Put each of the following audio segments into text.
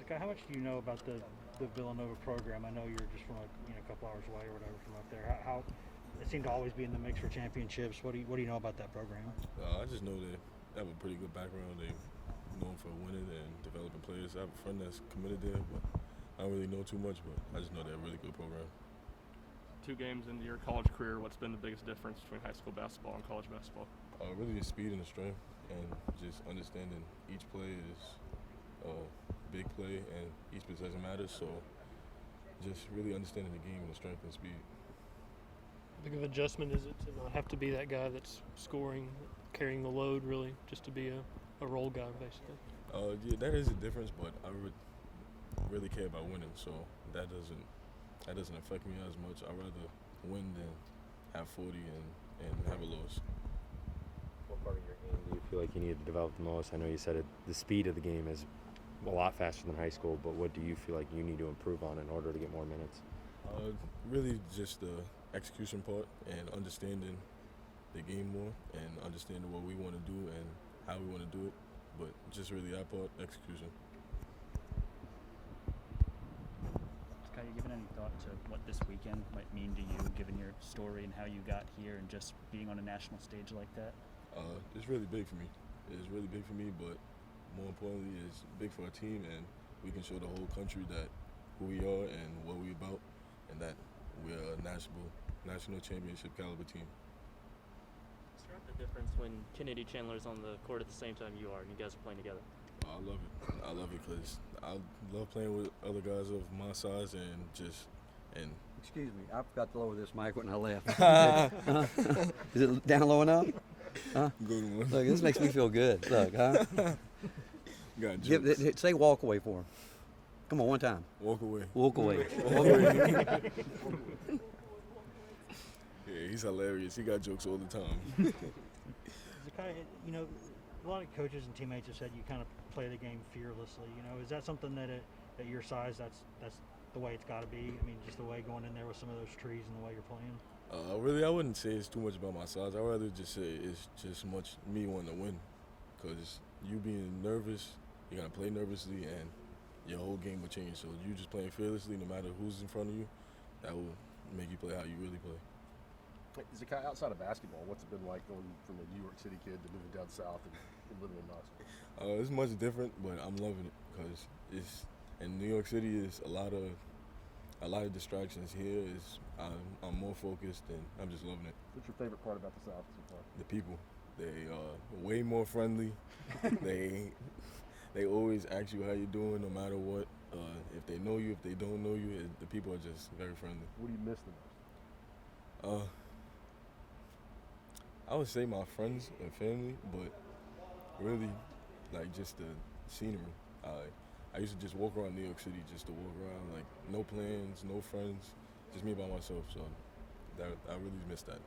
Zakai, how much do you know about the Villanova program? I know you're just from a couple hours away or whatever from up there. How it seemed to always be in the mix for championships. What do you know about that program? I just know they have a pretty good background. They're known for winning and developing players. I have a friend that's committed there, but I don't really know too much. But I just know they're a really good program. 2 games into your college career, what's been the biggest difference between high school basketball and college basketball? Really the speed and the strength, and just understanding each play is a big play, and each possession matters. So just really understanding the game and the strength and speed. How big of adjustment is it to not have to be that guy that's scoring, carrying the load, really, just to be a role guy, basically? Yeah, that is a difference, but I really care about winning, so that doesn't affect me as much. I'd rather win than have 40 and have a loss. What part of your game do you feel like you need to develop the most? I know you said the speed of the game is a lot faster than high school, but what do you feel like you need to improve on in order to get more minutes? Really just the execution part and understanding the game more and understanding what we want to do and how we want to do it. But just really that part, execution. Zakai, you given any thought to what this weekend might mean to you, given your story and how you got here and just being on a national stage like that? It's really big for me. It's really big for me, but more importantly, it's big for our team, and we can show the whole country that who we are and what we're about, and that we're a national championship caliber team. Describe the difference when Kennedy Chandler's on the court at the same time you are, and you guys are playing together. I love it. I love it because I love playing with other guys of my size and Excuse me, I forgot to lower this mic when I left. Is it down low enough? Huh? Good one. Look, this makes me feel good. Look, huh? Say walk away for him. Come on, one time. Walk away. Walk away. Yeah, he's hilarious. He got jokes all the time. Zakai, a lot of coaches and teammates have said you kind of play the game fearlessly. Is that something that at your size that's the way it's got to be? I mean, just the way going in there with some of those trees and the way you're playing? Really, I wouldn't say it's too much about my size. I'd rather just say it's just much me wanting to win. Because you being nervous, you're going to play nervously, and your whole game will change. So you just playing fearlessly, no matter who's in front of you, that will make you play how you really play. Zakai, outside of basketball, what's it been like going from a New York City kid to moving down south and living in Knoxville? It's much different, but I'm loving it because in New York City is a lot of distractions. Here I'm more focused, and I'm just loving it. What's your favorite part about the South so far? The people. They are way more friendly. They always ask you how you're doing, no matter what. If they know you, if they don't know you, the people are just very friendly. What do you miss the most? I would say my friends and family, but really, like just the scenery. I used to just walk around New York City, just to walk around, like no plans, no friends, just me by myself. So I really miss that.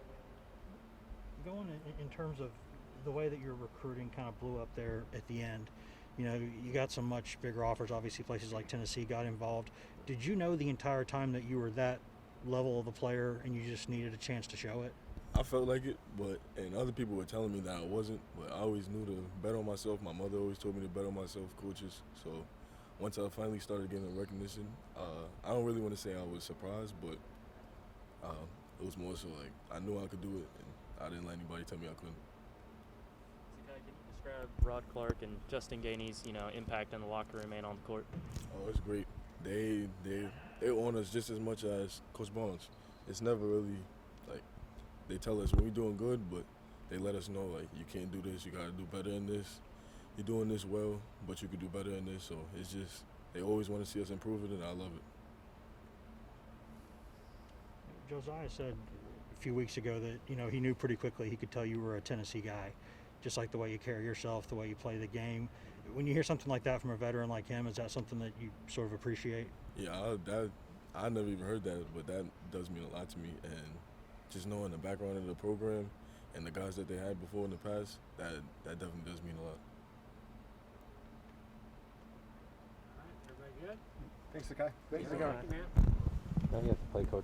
Going in terms of the way that your recruiting kind of blew up there at the end, you got some much bigger offers. Obviously, places like Tennessee got involved. Did you know the entire time that you were that level of a player and you just needed a chance to show it? I felt like it, and other people were telling me that I wasn't, but I always knew to bet on myself. My mother always told me to bet on myself, coaches. So once I finally started getting recognition, I don't really want to say I was surprised, but it was more so like I knew I could do it, and I didn't let anybody tell me I couldn't. Zakai, can you describe Rod Clark and Justin Gainey's impact in the locker room and on the court? Oh, it's great. They own us just as much as Coach Barnes. It's never really like they tell us when we're doing good, but they let us know like you can't do this, you got to do better in this. You're doing this well, but you could do better in this. So it's just they always want to see us improve it, and I love it. Josiah said a few weeks ago that he knew pretty quickly he could tell you were a Tennessee guy, just like the way you carry yourself, the way you play the game. When you hear something like that from a veteran like him, is that something that you sort of appreciate? Yeah, I never even heard that, but that does mean a lot to me. And just knowing the background of the program and the guys that they had before in the past, that definitely does mean a lot. Everybody good? Thanks, Zakai. Now you have to play Coach